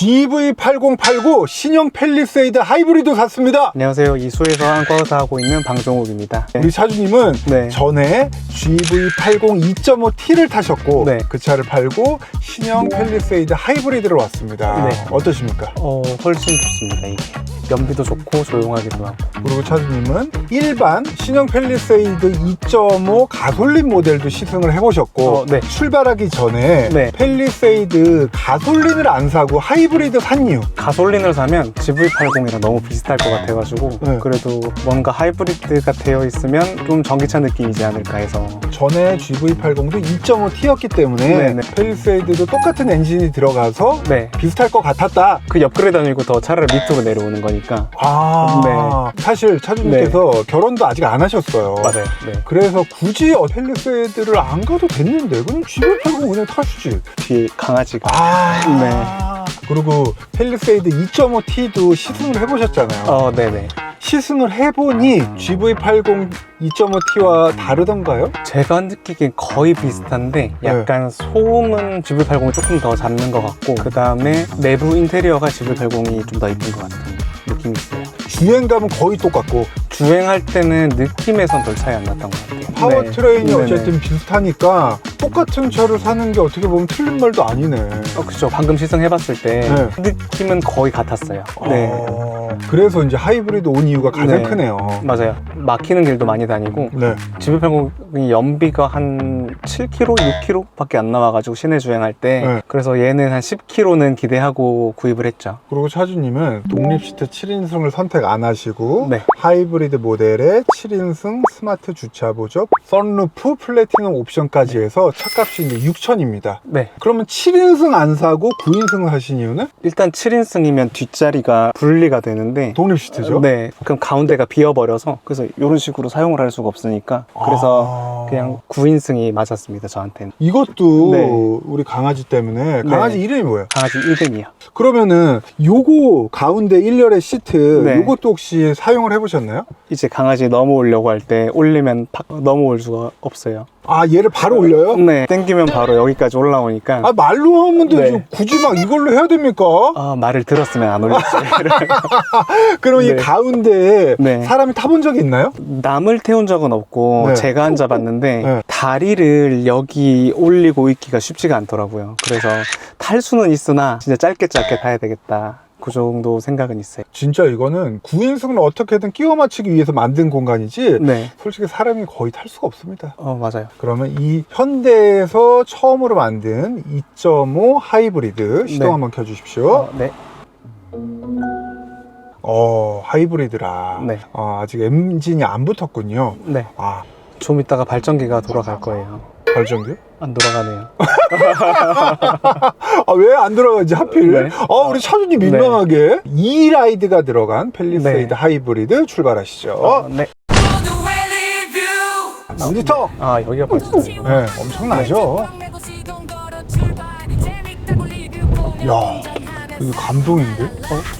GV8089 신형 팰리세이드 하이브리드 샀습니다. 안녕하세요. 이수에서 한과의사 하고 있는 방종욱입니다. 우리 차주님은 네. 전에 GV80 2.5T를 타셨고 네. 그 차를 팔고 신형 팰리세이드 하이브리드로 왔습니다. 네. 어떠십니까? 훨씬 좋습니다. 이게 연비도 좋고 조용하기도 하고. 그리고 차주님은 일반 신형 팰리세이드 2.5 가솔린 모델도 시승을 해보셨고 네. 출발하기 전에 네. 팰리세이드 가솔린을 안 사고 하이브리드 산 이유. 가솔린을 사면 GV80이랑 너무 비슷할 것 같아가지고 네. 그래도 뭔가 하이브리드가 되어 있으면 좀 전기차 느낌이지 않을까 해서. 전에 GV80도 2.5T였기 때문에 네네. 팰리세이드도 똑같은 엔진이 들어가서 네. 비슷할 것 같았다. 그 업그레이드 아니고 더 차를 밑으로 내려오는 거니까. 사실 차주님께서 결혼도 아직 안 하셨어요. 맞아요. 네. 그래서 굳이 팰리세이드를 안 가도 됐는데 그냥 GV80 그냥 타시지. 뒤에 강아지가. 그리고 팰리세이드 2.5T도 시승을 해보셨잖아요. 네네. 시승을 해보니 GV80 2.5T와 다르던가요? 제가 느끼기엔 거의 비슷한데 약간 소음은 GV80이 조금 더 잡는 것 같고 그 다음에 내부 인테리어가 GV80이 좀 더 이쁜 것 같은 느낌이 있어요. 주행감은 거의 똑같고 주행할 때는 느낌에선 별 차이 안 났던 것 같아요. 파워트레인이 네. 어쨌든 비슷하니까 똑같은 차를 사는 게 어떻게 보면 틀린 말도 아니네. 그쵸. 방금 시승해봤을 때 느낌은 거의 같았어요. 그래서 이제 하이브리드 온 이유가 가장 크네요. 맞아요. 막히는 길도 많이 다니고 GV80이 연비가 한 7km, 6km 밖에 안 나와가지고 시내 주행할 때 그래서 얘는 한 10km는 기대하고 구입을 했죠. 그리고 차주님은 독립시트 7인승을 선택 안 하시고 하이브리드 모델에 7인승 스마트 주차 보조, 선루프, 플래티넘 옵션까지 해서 차값이 이제 6천입니다. 그러면 7인승 안 사고 9인승을 하신 이유는? 일단 7인승이면 뒷자리가 분리가 되는데 독립시트죠? 네. 그럼 가운데가 비어버려서 그래서 이런 식으로 사용을 할 수가 없으니까 그래서 그냥 9인승이 맞았습니다. 저한테는. 이것도 우리 강아지 때문에. 강아지 이름이 뭐예요? 강아지 1등이요. 그러면은 요거 가운데 1열의 시트 요것도 혹시 사용을 해보셨나요? 이제 강아지 넘어오려고 할 때 올리면 넘어올 수가 없어요. 얘를 바로 올려요? 네. 땡기면 바로 여기까지 올라오니까. 말로 하면 되지. 굳이 막 이걸로 해야 됩니까? 말을 들었으면 안 올렸지. 그럼 이 가운데에 사람이 타본 적이 있나요? 남을 태운 적은 없고 제가 앉아봤는데 다리를 여기 올리고 있기가 쉽지가 않더라고요. 그래서 탈 수는 있으나 진짜 짧게 타야 되겠다. 그 정도 생각은 있어요. 진짜 이거는 9인승을 어떻게든 끼워 맞추기 위해서 만든 공간이지 솔직히 사람이 거의 탈 수가 없습니다. 맞아요. 그러면 이 현대에서 처음으로 만든 2.5 하이브리드 시동 한번 켜주십시오. 하이브리드라. 아직 엔진이 안 붙었군요. 좀 이따가 발전기가 돌아갈 거예요. 발전기요? 안 돌아가네요. 왜 안 들어가지 하필? 우리 차주님 민망하게 E-라이드가 들어간 팰리세이드 하이브리드 출발하시죠. 모니터! 여기가 발전기. 엄청나죠? 이야, 이거 감동인데?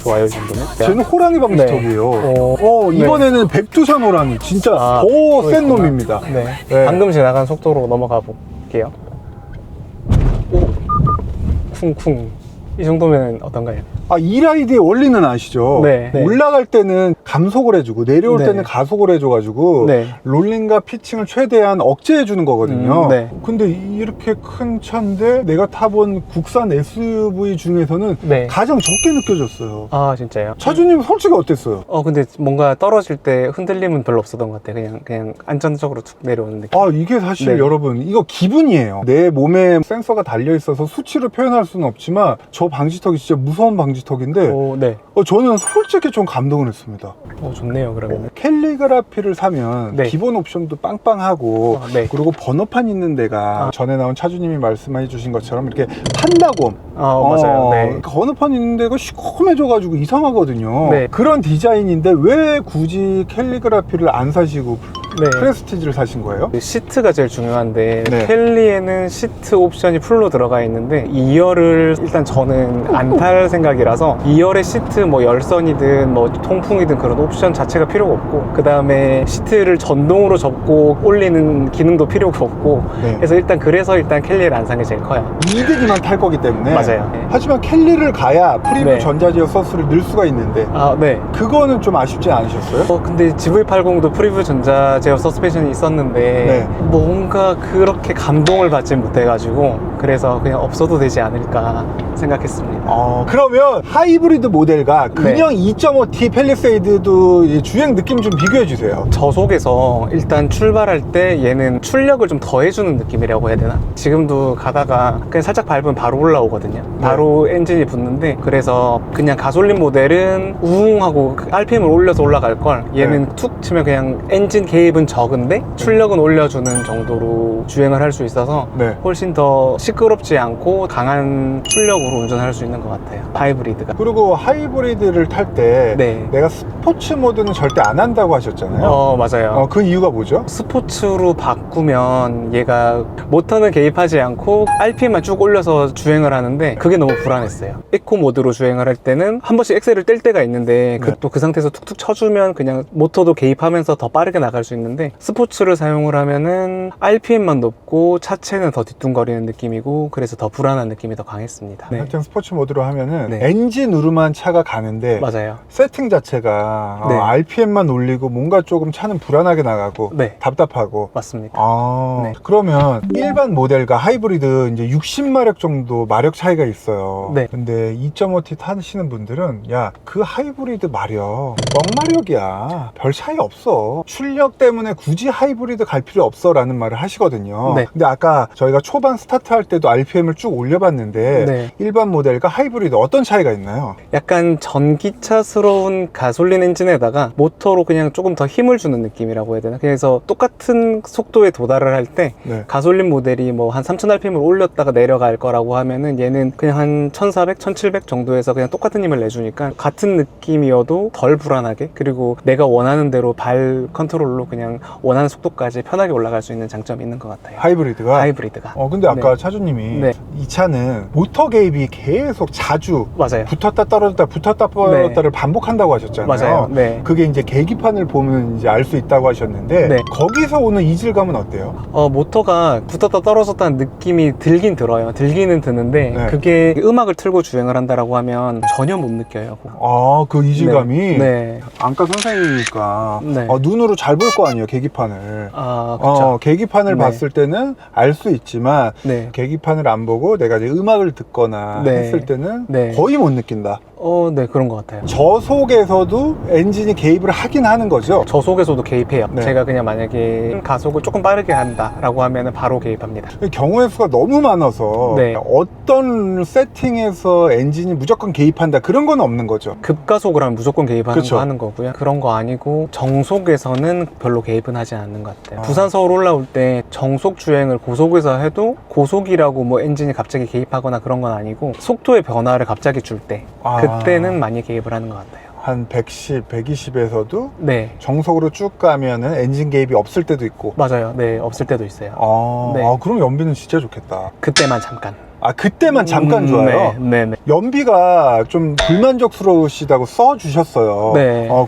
좋아요, 이 정도면? 쟤는 호랑이 방지턱이에요. 이번에는 백두산 호랑이. 진짜 더 센 놈입니다. 방금 지나간 속도로 넘어가 볼게요. 쿵쿵. 이 정도면 어떤가요? E-라이드의 원리는 아시죠? 올라갈 때는 감속을 해주고 내려올 때는 가속을 해줘가지고 롤링과 피칭을 최대한 억제해주는 거거든요. 근데 이렇게 큰 차인데 내가 타본 국산 SUV 중에서는 가장 적게 느껴졌어요. 진짜요? 차주님 솔직히 어땠어요? 근데 뭔가 떨어질 때 흔들림은 별로 없었던 것 같아요. 그냥 안전적으로 툭 내려오는 느낌. 이게 사실 여러분 이거 기분이에요. 내 몸에 센서가 달려있어서 수치로 표현할 수는 없지만 저 방지턱이 진짜 무서운 방지턱인데 저는 솔직히 좀 감동을 했습니다. 좋네요. 그러면 캘리그라피를 사면 기본 옵션도 빵빵하고 그리고 번호판 있는 데가 전에 나온 차주님이 말씀해 주신 것처럼 이렇게 판다곰 맞아요. 번호판 있는 데가 시커매져가지고 이상하거든요. 그런 디자인인데 왜 굳이 캘리그라피를 안 사시고 네. 프레스티지를 사신 거예요? 시트가 제일 중요한데 네. 켈리에는 시트 옵션이 풀로 들어가 있는데 2열을 일단 저는 안 탈 생각이라서 2열의 시트 뭐 열선이든 뭐 통풍이든 그런 옵션 자체가 필요가 없고, 그 다음에 시트를 전동으로 접고 올리는 기능도 필요가 없고, 네. 그래서 일단 켈리를 안 산 게 제일 커요. 이득이만 탈 거기 때문에. 맞아요. 네. 하지만 켈리를 가야 프리뷰 네. 전자제어 서스를 넣을 수가 있는데 네. 그거는 좀 아쉽지 않으셨어요? 근데 GV80도 프리뷰 전자 제어 서스펜션이 있었는데 네. 뭔가 그렇게 감동을 받지 못해가지고, 그래서 그냥 없어도 되지 않을까 생각했습니다. 그러면 하이브리드 모델과 그냥 2.5T 팰리세이드도 주행 느낌 좀 비교해 주세요. 저속에서 일단 출발할 때 얘는 출력을 좀 더해주는 느낌이라고 해야 되나? 지금도 가다가 그냥 살짝 밟으면 바로 올라오거든요. 바로 엔진이 붙는데, 그래서 그냥 가솔린 모델은 우웅하고 RPM을 올려서 올라갈 걸, 얘는 툭 치면 그냥 엔진 개입은 적은데 출력은 올려주는 정도로 주행을 할 수 있어서 훨씬 더 시끄럽지 않고 강한 출력으로 운전할 수 있는 것 같아요, 하이브리드가. 그리고 하이브리드를 탈 때 내가 스포츠 모드는 절대 안 한다고 하셨잖아요. 맞아요. 그 이유가 뭐죠? 스포츠로 바꾸면 얘가 모터는 개입하지 않고 RPM만 쭉 올려서 주행을 하는데 그게 너무 불안했어요. 에코 모드로 주행을 할 때는 한 번씩 엑셀을 뗄 때가 있는데 또 그 상태에서 툭툭 쳐주면 그냥 모터도 개입하면서 더 빠르게 나갈 수 있는데, 스포츠를 사용을 하면은 RPM만 높고 차체는 더 뒤뚱거리는 느낌이고, 그래서 더 불안한 느낌이 더 강했습니다. 하여튼 스포츠 모드로 하면은 엔진으로만 차가 가는데 맞아요. 세팅 자체가 RPM만 올리고 뭔가 조금 차는 불안하게 나가고 답답하고. 맞습니다. 그러면 일반 모델과 하이브리드 이제 60마력 정도 마력 차이가 있어요. 근데 2.5T 타시는 분들은 야, 그 하이브리드 마력 뻥마력이야, 별 차이 없어, 출력 때문에 굳이 하이브리드 갈 필요 없어 라는 말을 하시거든요. 근데 아까 저희가 초반 스타트 할 때도 RPM을 쭉 올려봤는데 일반 모델과 하이브리드 어떤 차이가 있나요? 약간 전기차스러운 가솔린 엔진에다가 모터로 그냥 조금 더 힘을 주는 느낌이라고 해야 되나? 그래서 똑같은 속도에 도달을 할 때 가솔린 모델이 뭐 한 3000rpm을 올렸다가 내려갈 거라고 하면은 얘는 그냥 한 1400, 1700 정도에서 그냥 똑같은 힘을 내주니까 같은 느낌이어도 덜 불안하게, 그리고 내가 원하는 대로 발 컨트롤로 그냥 원하는 속도까지 편하게 올라갈 수 있는 장점이 있는 것 같아요, 하이브리드가. 근데 아까 차주님이 이 차는 모터 개입이 계속 자주 붙었다 떨어졌다 붙었다 떨어졌다를 반복한다고 하셨잖아요. 그게 이제 계기판을 보면 이제 알 수 있다고 하셨는데 거기서 오는 이질감은 어때요? 모터가 붙었다 떨어졌다는 느낌이 들긴 들어요. 들기는 드는데 그게 음악을 틀고 주행을 한다라고 하면 전혀 못 느껴요. 그 이질감이? 안과 선생님이니까 눈으로 잘 볼 거 아니에요, 계기판을. 그쵸. 계기판을 봤을 때는 알 수 있지만 계기판을 안 보고 내가 이제 음악을 듣거나 했을 때는 거의 못 느낀다. 그런 것 같아요. 저속에서도 엔진이 개입을 하긴 하는 거죠? 저속에서도 개입해요. 제가 그냥 만약에 가속을 조금 빠르게 한다라고 하면 바로 개입합니다. 경우의 수가 너무 많아서 어떤 세팅에서 엔진이 무조건 개입한다 그런 건 없는 거죠? 급가속을 하면 무조건 개입하는 거 하는 거고요. 그런 거 아니고 정속에서는 별로 개입은 하지 않는 것 같아요. 부산 서울 올라올 때 정속 주행을 고속에서 해도 고속이라고 뭐 엔진이 갑자기 개입하거나 그런 건 아니고, 속도의 변화를 갑자기 줄 때 그때는 많이 개입을 하는 것 같아요. 한 110, 120에서도 정속으로 쭉 가면은 엔진 개입이 없을 때도 있고. 맞아요. 없을 때도 있어요. 그럼 연비는 진짜 좋겠다. 그때만 잠깐. 그때만 잠깐 좋아요? 연비가 좀 불만족스러우시다고 써주셨어요.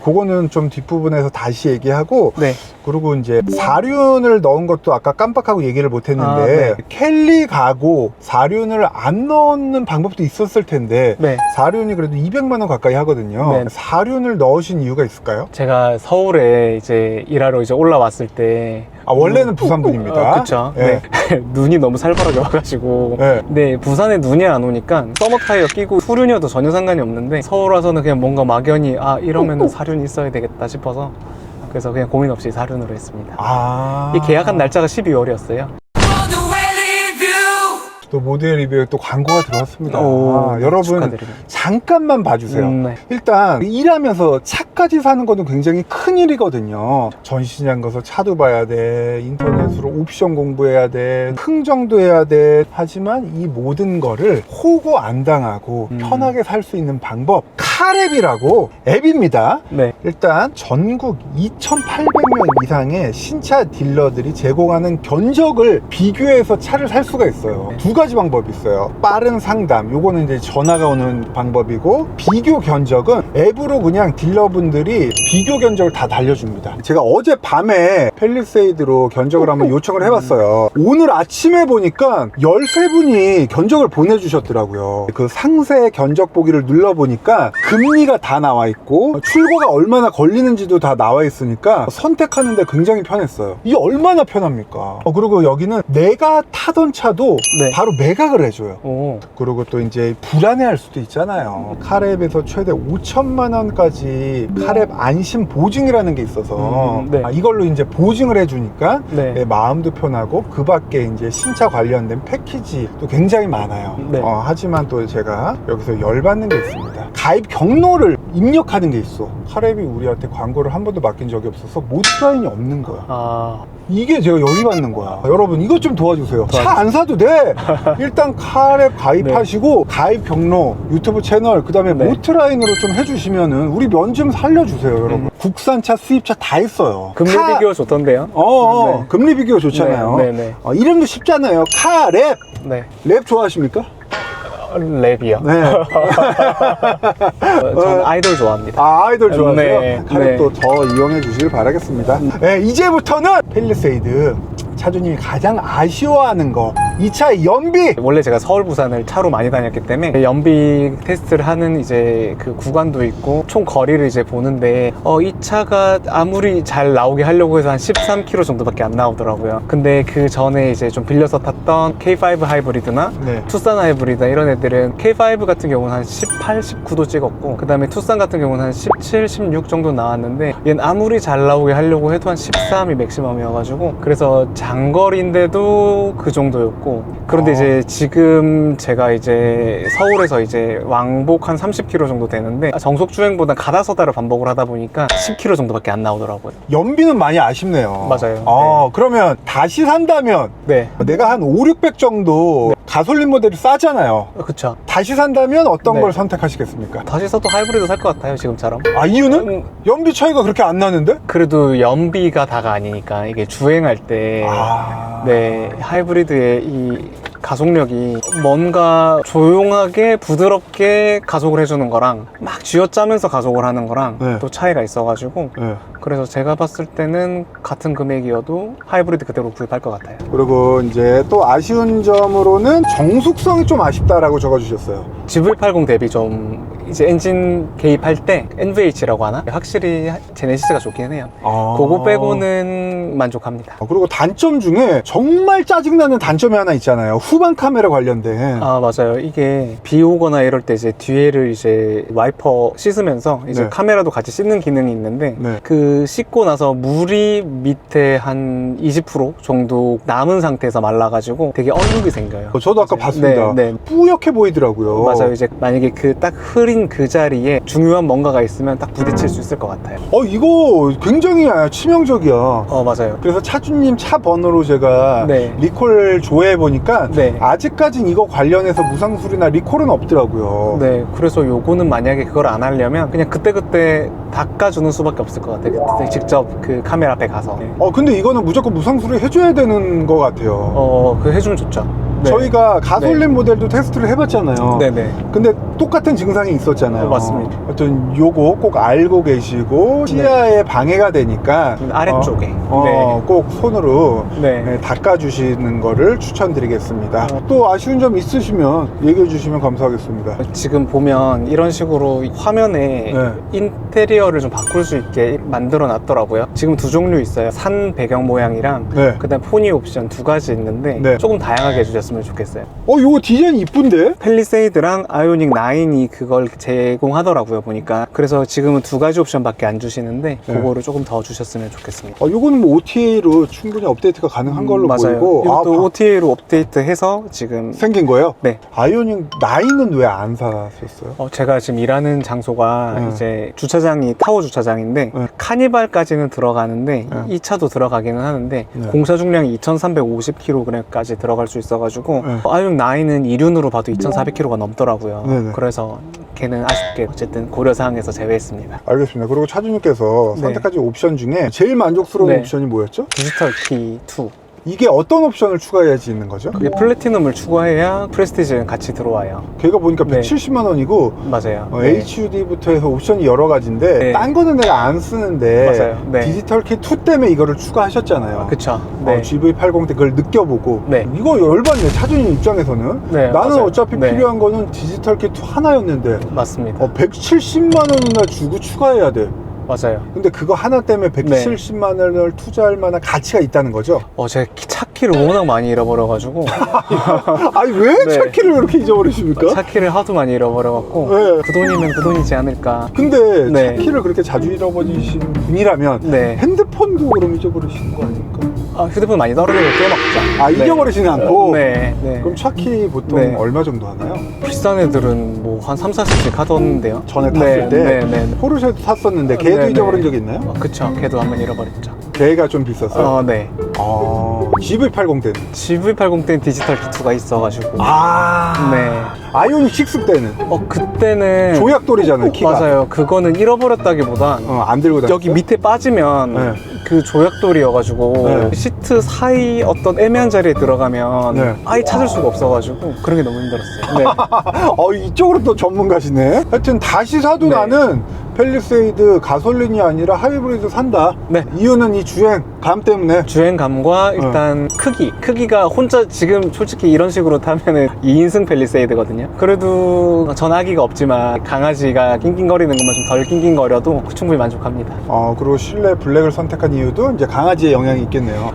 그거는 좀 뒷부분에서 다시 얘기하고. 그리고 이제 사륜을 넣은 것도 아까 깜빡하고 얘기를 못 했는데 켈리 가고 사륜을 안 넣는 방법도 있었을 텐데 사륜이 그래도 200만 원 가까이 하거든요. 사륜을 넣으신 이유가 있을까요? 제가 서울에 이제 일하러 이제 올라왔을 때 원래는 부산 분입니다. 그쵸. 눈이 너무 살벌하게 와가지고. 근데 부산에 눈이 안 오니까 서머 타이어 끼고 후륜이어도 전혀 상관이 없는데, 서울 와서는 그냥 뭔가 막연히 이러면은 사륜이 있어야 되겠다 싶어서 그래서 그냥 고민 없이 사륜으로 했습니다. 이 계약한 날짜가 12월이었어요. 또 모델 리뷰에 또 광고가 들어왔습니다. 여러분 축하드립니다. 잠깐만 봐주세요. 일단 일하면서 차까지 사는 것은 굉장히 큰 일이거든요. 전시장 가서 차도 봐야 돼, 인터넷으로 옵션 공부해야 돼, 흥정도 해야 돼. 하지만 이 모든 거를 호구 안 당하고 편하게 살 수 있는 방법, 카랩이라고 앱입니다. 네. 일단 전국 2,800명 이상의 신차 딜러들이 제공하는 견적을 비교해서 차를 살 수가 있어요. 두 가지 방법이 있어요. 빠른 상담, 요거는 이제 전화가 오는 방법이고, 비교 견적은 앱으로 그냥 딜러분들이 비교 견적을 다 달려줍니다. 제가 어젯밤에 펠리세이드로 견적을 한번 요청을 해봤어요. 오늘 아침에 보니까 13분이 견적을 보내주셨더라고요. 그 상세 견적 보기를 눌러보니까 금리가 다 나와 있고 출고가 얼마나 걸리는지도 다 나와 있으니까 선택하는데 굉장히 편했어요. 이게 얼마나 편합니까? 그리고 여기는 내가 타던 차도 네. 바로 매각을 해줘요. 오. 그리고 또 이제 불안해할 수도 있잖아요. 카랩에서 최대 5천만 원까지 카랩 안심 보증이라는 게 있어서 네. 이걸로 이제 보증을 해주니까 네. 내 마음도 편하고, 그 밖에 이제 신차 관련된 패키지도 굉장히 많아요. 네. 하지만 또 제가 여기서 열받는 게 있습니다. 가입 경로를 입력하는 게 있어. 카랩이 우리한테 광고를 한 번도 맡긴 적이 없어서 모트라인이 없는 거야. 이게 제가 열이 받는 거야. 여러분, 이것 좀 도와주세요. 차 안 사도 돼. 일단 카랩 가입하시고 가입 경로, 유튜브 채널, 그 다음에 모트라인으로 좀 해주시면은 우리 면 좀 살려주세요, 여러분. 국산차, 수입차 다 있어요. 금리 비교 좋던데요? 네. 금리 비교 좋잖아요. 네. 이름도 쉽잖아요. 카랩. 네. 랩 좋아하십니까? 랩이요. 네. 저는 아이돌 좋아합니다. 아이돌 좋아하세요? 네. 카랩도 더 이용해 주시길 바라겠습니다. 네, 이제부터는 펠리세이드 차주님이 가장 아쉬워하는 거, 이 차의 연비. 원래 제가 서울 부산을 차로 많이 다녔기 때문에 연비 테스트를 하는 이제 그 구간도 있고 총 거리를 이제 보는데 이 차가 아무리 잘 나오게 하려고 해서 한 13km 정도밖에 안 나오더라고요. 근데 그 전에 이제 좀 빌려서 탔던 K5 하이브리드나 투싼 하이브리드 이런 애들은 K5 같은 경우는 한 18, 19도 찍었고, 그 다음에 투싼 같은 경우는 한 17, 16 정도 나왔는데 얘는 아무리 잘 나오게 하려고 해도 한 13이 맥시멈이어가지고, 그래서 장거리인데도 그 정도였고, 그런데 이제 지금 제가 이제 서울에서 이제 왕복 한 30km 정도 되는데 정속 주행보다 가다 서다를 반복을 하다 보니까 10km 정도밖에 안 나오더라고요. 연비는 많이 아쉽네요. 맞아요. 그러면 다시 산다면 내가 한 5, 600 정도 가솔린 모델이 싸잖아요. 그쵸. 다시 산다면 어떤 걸 선택하시겠습니까? 다시 사도 하이브리드 살 것 같아요, 지금처럼. 이유는? 연비 차이가 그렇게 안 나는데? 그래도 연비가 다가 아니니까 이게 주행할 때 하이브리드의 이 가속력이 뭔가 조용하게 부드럽게 가속을 해주는 거랑 막 쥐어짜면서 가속을 하는 거랑 또 차이가 있어가지고 그래서 제가 봤을 때는 같은 금액이어도 하이브리드 그대로 구입할 것 같아요. 그리고 이제 또 아쉬운 점으로는 정숙성이 좀 아쉽다라고 적어주셨어요. GV80 대비 좀 이제 엔진 개입할 때 NVH라고 하나? 확실히 제네시스가 좋긴 해요. 그거 빼고는 만족합니다. 그리고 단점 중에 정말 짜증나는 단점이 하나 있잖아요. 후방 카메라 관련된. 맞아요. 이게 비 오거나 이럴 때 이제 뒤에를 이제 와이퍼 씻으면서 이제 카메라도 같이 씻는 기능이 있는데 그 씻고 나서 물이 밑에 한 20% 정도 남은 상태에서 말라가지고 되게 얼룩이 생겨요. 저도 아까 봤습니다. 뿌옇게 보이더라고요. 맞아요. 이제 만약에 그 딱 흐린 그 자리에 중요한 뭔가가 있으면 딱 부딪힐 수 있을 것 같아요. 이거 굉장히 치명적이야. 맞아요. 그래서 차주님 차 번호로 제가 리콜 조회해보니까 아직까진 이거 관련해서 무상수리나 리콜은 없더라고요. 그래서 요거는 만약에 그걸 안 하려면 그냥 그때그때 닦아주는 수밖에 없을 것 같아요. 그때 직접 그 카메라 앞에 가서. 근데 이거는 무조건 무상수리 해줘야 되는 것 같아요. 그 해주면 좋죠. 저희가 가솔린 모델도 테스트를 해봤잖아요. 근데 똑같은 증상이 있었잖아요. 맞습니다. 하여튼 요거 꼭 알고 계시고 시야에 방해가 되니까 아래쪽에 꼭 손으로 닦아주시는 거를 추천드리겠습니다. 또 아쉬운 점 있으시면 얘기해 주시면 감사하겠습니다. 지금 보면 이런 식으로 화면에 인테리어를 좀 바꿀 수 있게 만들어 놨더라고요. 지금 두 종류 있어요. 산 배경 모양이랑 그다음 포니 옵션 두 가지 있는데 조금 다양하게 해주셨으면 좋겠어요. 요거 디자인 이쁜데? 펠리세이드랑 아이오닉 9이 그걸 제공하더라고요, 보니까. 그래서 지금은 두 가지 옵션밖에 안 주시는데 그거를 조금 더 주셨으면 좋겠습니다. 요거는 뭐 OTA로 충분히 업데이트가 가능한 걸로 보이고. 이것도 OTA로 업데이트해서 지금 생긴 거예요? 아이오닉 9은 왜 안 사셨어요? 제가 지금 일하는 장소가 이제 주차장이 타워 주차장인데 카니발까지는 들어가는데 이 차도 들어가기는 하는데 공차 중량이 2350kg까지 들어갈 수 있어가지고 있어가지고 아이오닉 9은 이륜으로 봐도 2,400km가 넘더라고요. 네네. 그래서 걔는 아쉽게 어쨌든 고려사항에서 제외했습니다. 알겠습니다. 그리고 차주님께서 네. 선택하신 옵션 중에 제일 만족스러운 네. 옵션이 뭐였죠? 디지털 키 2. 이게 어떤 옵션을 추가해야지 있는 거죠? 그게 플래티넘을 추가해야 프레스티지는 같이 들어와요. 걔가 보니까 네. 170만 원이고 맞아요. HUD부터 해서 옵션이 여러 가지인데 네. 딴 거는 내가 안 쓰는데 맞아요. 네. 디지털 키 2 때문에 이거를 추가하셨잖아요. 그쵸. 네. GV80 때 그걸 느껴보고 네. 이거 열받네. 차주님 입장에서는 네, 나는 맞아요. 어차피 네. 필요한 거는 디지털 키 2 하나였는데 맞습니다. 170만 원이나 주고 추가해야 돼. 맞아요. 근데 그거 하나 때문에 170만 원을 투자할 만한 가치가 있다는 거죠? 제가 차 키를 워낙 많이 잃어버려가지고 아니 왜 네. 차 키를 그렇게 잊어버리십니까? 차 키를 하도 많이 잃어버려갖고 네. 그 돈이면 그 돈이지 않을까. 근데 네. 차 키를 그렇게 자주 잃어버리신 분이라면 네. 핸드폰도 그럼 잊어버리시는 거 아닙니까? 휴대폰 많이 떨어져서 깨먹자. 아 잊어버리지는 않고? 네. 네. 그럼 차 키 보통 네. 얼마 정도 하나요? 비싼 애들은 뭐 한 3, 40씩 하던데요. 전에 탔을 때 네, 네. 포르쉐도 탔었는데 걔도 네, 잊어버린 네. 적 있나요? 그쵸. 걔도 한번 잃어버렸죠. 걔가 좀 비쌌어요? 네. GV80 때는? GV80 때는 디지털 키2가 있어가지고. 네. 아이오닉 6 때는? 그때는 조약돌이잖아요, 키가. 맞아요. 그거는 잃어버렸다기보단 안 들고 다녔어요? 여기 밑에 빠지면 네. 그 조약돌이어가지고 네. 시트 사이 어떤 애매한 자리에 들어가면 네. 아예 찾을 수가 없어가지고 그런 게 너무 힘들었어요. 네. 이쪽으로 또 전문가시네. 하여튼 다시 사도 네. 나는 펠리세이드 가솔린이 아니라 하이브리드 산다. 네. 이유는 이 주행감 때문에. 주행감과 일단 크기가 혼자 지금 솔직히 이런 식으로 타면은 2인승 펠리세이드거든요. 그래도 전화기가 없지만 강아지가 낑낑거리는 것만 좀 덜 낑낑거려도 충분히 만족합니다. 그리고 실내 블랙을 선택한 이유도 이제 강아지의 영향이 있겠네요.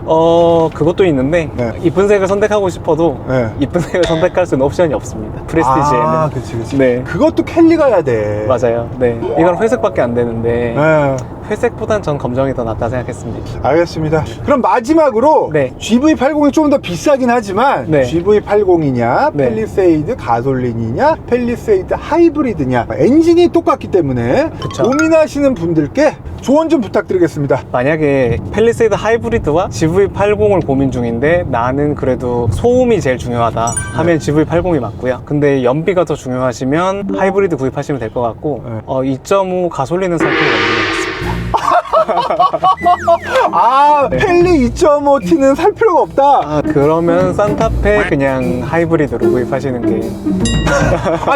그것도 있는데 네. 이쁜 색을 선택하고 싶어도 네. 이쁜 색을 선택할 수는 옵션이 없습니다. 프레스티지에는. 그치. 네. 그것도 캘리 가야 돼. 맞아요. 네. 이건 회색밖에 안 되는데 네. 회색보단 전 검정이 더 낫다 생각했습니다. 알겠습니다. 그럼 마지막으로 네. GV80이 좀 더 비싸긴 하지만 네. GV80이냐 네. 펠리세이드 가솔린이냐 펠리세이드 하이브리드냐 엔진이 똑같기 때문에 그쵸. 고민하시는 분들께 조언 좀 부탁드리겠습니다. 만약에 펠리세이드 하이브리드와 GV80을 고민 중인데 나는 그래도 소음이 제일 중요하다 하면 GV80이 맞고요. 근데 연비가 더 중요하시면 하이브리드 구입하시면 될 것 같고 2.5 가솔린은 살 필요가 없는 것 같습니다. 네. 펠리 2.5T는 살 필요가 없다. 그러면 산타페 그냥 하이브리드로 구입하시는 게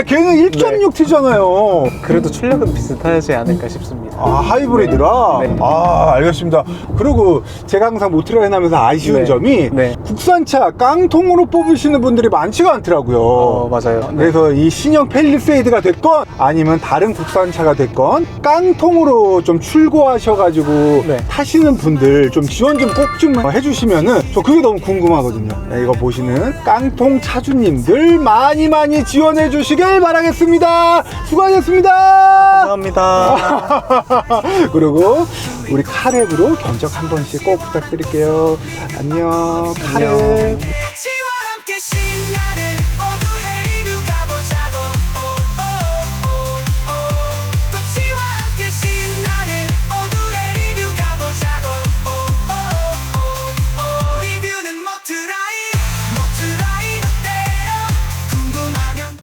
걔는 1.6T잖아요. 그래도 출력은 비슷하지 않을까 싶습니다. 하이브리드라? 네. 알겠습니다. 그리고 제가 항상 모트라인 하면서 아쉬운 네. 점이 네. 국산차 깡통으로 뽑으시는 분들이 많지가 않더라고요. 맞아요. 네. 그래서 이 신형 펠리세이드가 됐건 아니면 다른 국산차가 됐건 깡통으로 좀 출고하셔가지고 네. 타시는 분들 좀 지원 좀 꼭 좀 해주시면은 저 그게 너무 궁금하거든요. 네, 이거 보시는 깡통 차주님들 많이 지원해 주시길 바라겠습니다. 수고하셨습니다. 감사합니다. 그리고 우리 카랩으로 견적 한 번씩 꼭 부탁드릴게요. 안녕. 카랩.